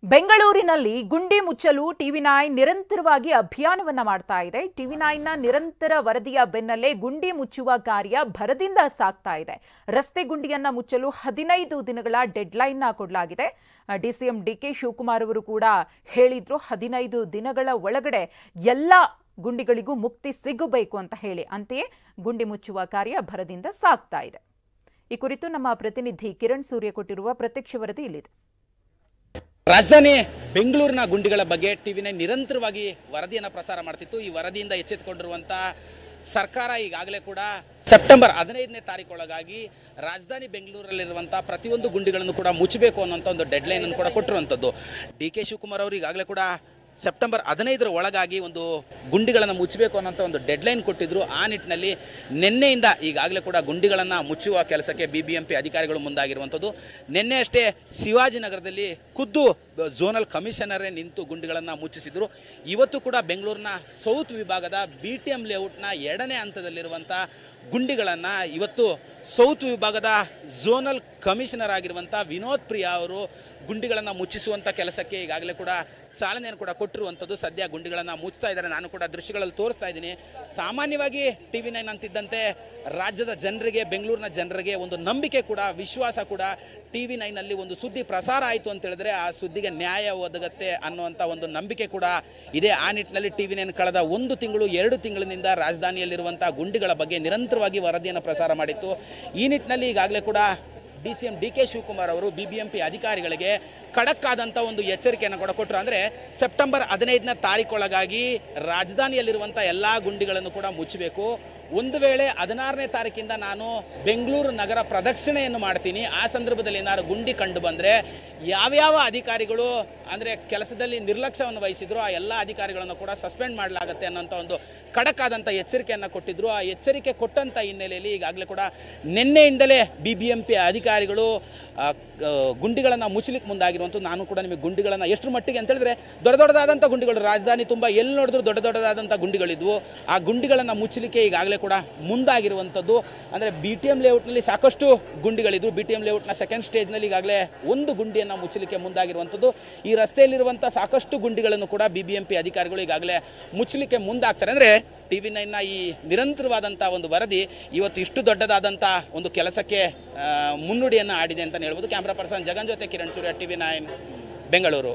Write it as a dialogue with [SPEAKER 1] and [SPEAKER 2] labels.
[SPEAKER 1] ಬೆಂಗಳೂರಿನಲ್ಲಿ ಗುಂಡಿ ಮುಚ್ಚಲು ಟಿವಿ9 ನಿರಂತರವಾಗಿ ಅಭಿಯಾನವನ್ನ ಮಾಡ್ತಾ ಇದೆ. ಟಿವಿ9ನ ನಿರಂತರ ವರದಿಯ ಬೆನ್ನಲ್ಲೇ ಗುಂಡಿ ಮುಚ್ಚುವ ಕಾರ್ಯ ಭರದಿಂದ ಸಾಗ್ತಾ ಇದೆ. ರಸ್ತೆ ಗುಂಡಿಯನ್ನ ಮುಚ್ಚಲು 15 ದಿನಗಳ ಡೆಡ್ಲೈನ್ ಕೊಡಲಾಗಿದೆ. ಡಿಸಿಎಂ ಡಿಕೆ ಶಿವಕುಮಾರ್ ಅವರು ಕೂಡ ಹೇಳಿದ್ರು 15 ದಿನಗಳ ಒಳಗಡೆ ಎಲ್ಲ ಗುಂಡಿಗಳಿಗೂ ಮುಕ್ತಿ ಸಿಗಬೇಕು ಅಂತ ಹೇಳಿ. ಅಂತೆಯೇ ಗುಂಡಿ ಮುಚ್ಚುವ ಕಾರ್ಯ ಭರದಿಂದ ಸಾಗ್ತಾ ಇದೆ. ಈ ಕುರಿತು ನಮ್ಮ ಪ್ರತಿನಿಧಿ ಕಿರಣ್ ಸೂರ್ಯ ಕೊಟ್ಟಿರುವ ಪ್ರತ್ಯಕ್ಷ ವರದಿ ಇಲ್ಲಿದೆ.
[SPEAKER 2] ರಾಜಧಾನಿ ಬೆಂಗಳೂರಿನ ಗುಂಡಿಗಳ ಬಗ್ಗೆ ಟಿವಿ9 ನಿರಂತರವಾಗಿ ವರದಿಯನ್ನು ಪ್ರಸಾರ ಮಾಡ್ತಿತ್ತು. ಈ ವರದಿಯಿಂದ ಎಚ್ಚೆತ್ತುಕೊಂಡಿರುವಂತಹ ಸರ್ಕಾರ ಈಗಾಗಲೇ ಕೂಡ ಸೆಪ್ಟೆಂಬರ್ 15ನೇ ತಾರೀಕೊಳಗಾಗಿ ರಾಜಧಾನಿ ಬೆಂಗಳೂರಲ್ಲಿರುವಂತಹ ಪ್ರತಿಯೊಂದು ಗುಂಡಿಗಳನ್ನು ಕೂಡ ಮುಚ್ಚಬೇಕು ಅನ್ನೋಂಥ ಒಂದು ಡೆಡ್ಲೈನ್ ಅನ್ನು ಕೂಡ ಕೊಟ್ಟಿರುವಂಥದ್ದು. ಡಿ ಕೆ ಶಿವಕುಮಾರ್ ಅವರು ಈಗಾಗಲೇ ಕೂಡ ಸೆಪ್ಟೆಂಬರ್ 15ರ ಒಳಗಾಗಿ ಒಂದು ಗುಂಡಿಗಳನ್ನು ಮುಚ್ಚಬೇಕು ಅನ್ನೋಂಥ ಒಂದು ಡೆಡ್ಲೈನ್ ಕೊಟ್ಟಿದ್ರು. ಆ ನಿಟ್ಟಿನಲ್ಲಿ ನಿನ್ನೆಯಿಂದ ಈಗಾಗಲೇ ಕೂಡ ಗುಂಡಿಗಳನ್ನು ಮುಚ್ಚುವ ಕೆಲಸಕ್ಕೆ BBMP ಅಧಿಕಾರಿಗಳು ಮುಂದಾಗಿರುವಂಥದ್ದು. ನಿನ್ನೆ ಅಷ್ಟೇ ಶಿವಾಜಿನಗರದಲ್ಲಿ ಖುದ್ದು ಝೋನಲ್ ಕಮಿಷನರೇ ನಿಂತು ಗುಂಡಿಗಳನ್ನು ಮುಚ್ಚಿಸಿದ್ರು. ಇವತ್ತು ಕೂಡ ಬೆಂಗಳೂರಿನ ಸೌತ್ ವಿಭಾಗದ BTM ಲೇಔಟ್ನ 2ನೇ ಹಂತದಲ್ಲಿರುವಂಥ ಗುಂಡಿಗಳನ್ನು ಇವತ್ತು ಸೌತ್ ವಿಭಾಗದ ಝೋನಲ್ ಕಮಿಷನರ್ ಆಗಿರುವಂಥ ವಿನೋದ್ ಪ್ರಿಯಾ ಅವರು ಗುಂಡಿಗಳನ್ನು ಮುಚ್ಚಿಸುವಂಥ ಕೆಲಸಕ್ಕೆ ಈಗಾಗಲೇ ಕೂಡ ಚಾಲನೆಯನ್ನು ಕೂಡ ಕೊಟ್ಟಿರುವಂಥದ್ದು. ಸದ್ಯ ಗುಂಡಿಗಳನ್ನು ಮುಚ್ತಾ ಇದ್ದಾರೆ. ನಾನು ಕೂಡ ದೃಶ್ಯಗಳಲ್ಲಿ ತೋರಿಸ್ತಾ ಇದ್ದೀನಿ. ಸಾಮಾನ್ಯವಾಗಿ ಟಿವಿ9 ಅಂತಿದ್ದಂತೆ ರಾಜ್ಯದ ಜನರಿಗೆ, ಬೆಂಗಳೂರಿನ ಜನರಿಗೆ ಒಂದು ನಂಬಿಕೆ ಕೂಡ, ವಿಶ್ವಾಸ ಕೂಡ, ಟಿವಿ9ನಲ್ಲಿ ಒಂದು ಸುದ್ದಿ ಪ್ರಸಾರ ಆಯಿತು ಅಂತ ಹೇಳಿದ್ರೆ ಆ ಸುದ್ದಿಗೆ ನ್ಯಾಯ ಒದಗತ್ತೆ ಅನ್ನುವಂಥ ಒಂದು ನಂಬಿಕೆ ಕೂಡ ಇದೆ. ಆ ನಿಟ್ಟಿನಲ್ಲಿ ಟಿವಿ9 ಕಳೆದ 1 ತಿಂಗಳು 2 ತಿಂಗಳಿನಿಂದ ರಾಜಧಾನಿಯಲ್ಲಿರುವಂಥ ಗುಂಡಿಗಳ ಬಗ್ಗೆ ನಿರಂತರವಾಗಿ ವರದಿಯನ್ನು ಪ್ರಸಾರ ಮಾಡಿತ್ತು. ಈ ನಿಟ್ಟಿನಲ್ಲಿ ಈಗಾಗಲೇ ಕೂಡ DCM ಡಿಕೆ ಶಿವಕುಮಾರ್ ಅವರು BBMP ಅಧಿಕಾರಿಗಳಿಗೆ ಖಡಕ್ ಆದಂಥ ಒಂದು ಎಚ್ಚರಿಕೆಯನ್ನು ಕೂಡ ಕೊಟ್ಟರು. ಅಂದರೆ ಸೆಪ್ಟೆಂಬರ್ 15ನೇ ತಾರೀಕೊಳಗಾಗಿ ರಾಜಧಾನಿಯಲ್ಲಿರುವಂಥ ಎಲ್ಲ ಗುಂಡಿಗಳನ್ನು ಕೂಡ ಮುಚ್ಚಬೇಕು. ಒಂದು ವೇಳೆ 16ನೇ ತಾರೀಕಿಂದ ನಾನು ಬೆಂಗಳೂರು ನಗರ ಪ್ರದಕ್ಷಿಣೆಯನ್ನು ಮಾಡ್ತೀನಿ. ಆ ಸಂದರ್ಭದಲ್ಲಿ ಏನಾದ್ರು ಗುಂಡಿ ಕಂಡು ಬಂದರೆ ಯಾವ್ಯಾವ ಅಧಿಕಾರಿಗಳು ಅಂದರೆ ಕೆಲಸದಲ್ಲಿ ನಿರ್ಲಕ್ಷ್ಯವನ್ನು ವಹಿಸಿದ್ರು ಆ ಎಲ್ಲ ಅಧಿಕಾರಿಗಳನ್ನು ಕೂಡ ಸಸ್ಪೆಂಡ್ ಮಾಡಲಾಗುತ್ತೆ ಅನ್ನೋಂಥ ಒಂದು ಖಡಕ್ ಆದಂಥ ಎಚ್ಚರಿಕೆಯನ್ನು ಕೊಟ್ಟಿದ್ರು. ಆ ಎಚ್ಚರಿಕೆ ಕೊಟ್ಟಂಥ ಹಿನ್ನೆಲೆಯಲ್ಲಿ ಈಗಾಗಲೇ ಕೂಡ ನಿನ್ನೆಯಿಂದಲೇ BBMP ಅಧಿಕಾರಿಗಳು ಗುಂಡಿಗಳನ್ನು ಮುಚ್ಚಲಿಕ್ಕೆ ಮುಂದಾಗಿರುವಂಥದ್ದು. ನಾನು ಕೂಡ ನಿಮಗೆ ಗುಂಡಿಗಳನ್ನು ಎಷ್ಟು ಮಟ್ಟಿಗೆ ಅಂತ ಹೇಳಿದ್ರೆ ದೊಡ್ಡದಾದಂಥ ಗುಂಡಿಗಳು, ರಾಜಧಾನಿ ತುಂಬ ಎಲ್ಲಿ ನೋಡಿದ್ರು ದೊಡ್ಡದಾದಂಥ ಗುಂಡಿಗಳಿದ್ವು. ಆ ಗುಂಡಿಗಳನ್ನು ಮುಚ್ಚಲಿಕ್ಕೆ ಈಗಾಗಲೇ ಕೂಡ ಮುಂದಾಗಿರುವಂಥದ್ದು. ಅಂದರೆ BTM ಲೇಔಟ್ನಲ್ಲಿ ಸಾಕಷ್ಟು ಗುಂಡಿಗಳಿದ್ವು. BTM ಲೇಔಟ್ನ ಸೆಕೆಂಡ್ ಸ್ಟೇಜ್ನಲ್ಲಿ ಈಗಾಗಲೇ ಒಂದು ಗುಂಡಿಯನ್ನು ಮುಚ್ಚಲಿಕ್ಕೆ ಮುಂದಾಗಿರುವಂಥದ್ದು. ಈ ರಸ್ತೆಯಲ್ಲಿರುವಂಥ ಸಾಕಷ್ಟು ಗುಂಡಿಗಳನ್ನು ಕೂಡ BBMP ಅಧಿಕಾರಿಗಳು ಈಗಾಗಲೇ ಮುಚ್ಚಲಿಕ್ಕೆ ಮುಂದಾಗ್ತಾರೆ. ಅಂದರೆ ಟಿವಿ9ನ ಈ ನಿರಂತರವಾದಂಥ ಒಂದು ವರದಿ ಇವತ್ತು ಇಷ್ಟು ದೊಡ್ಡದಾದಂಥ ಒಂದು ಕೆಲಸಕ್ಕೆ ಮುನ್ನುಡಿಯನ್ನು ಆಡಿದೆ ಅಂತಲೇ ಹೇಳ್ಬೋದು. ಕ್ಯಾಮ್ರಾ ಪರ್ಸನ್ ಜಗನ್ ಜೊತೆ ಕಿರಣ್ ಸೂರ್ಯ, ಟಿವಿ9 ಬೆಂಗಳೂರು.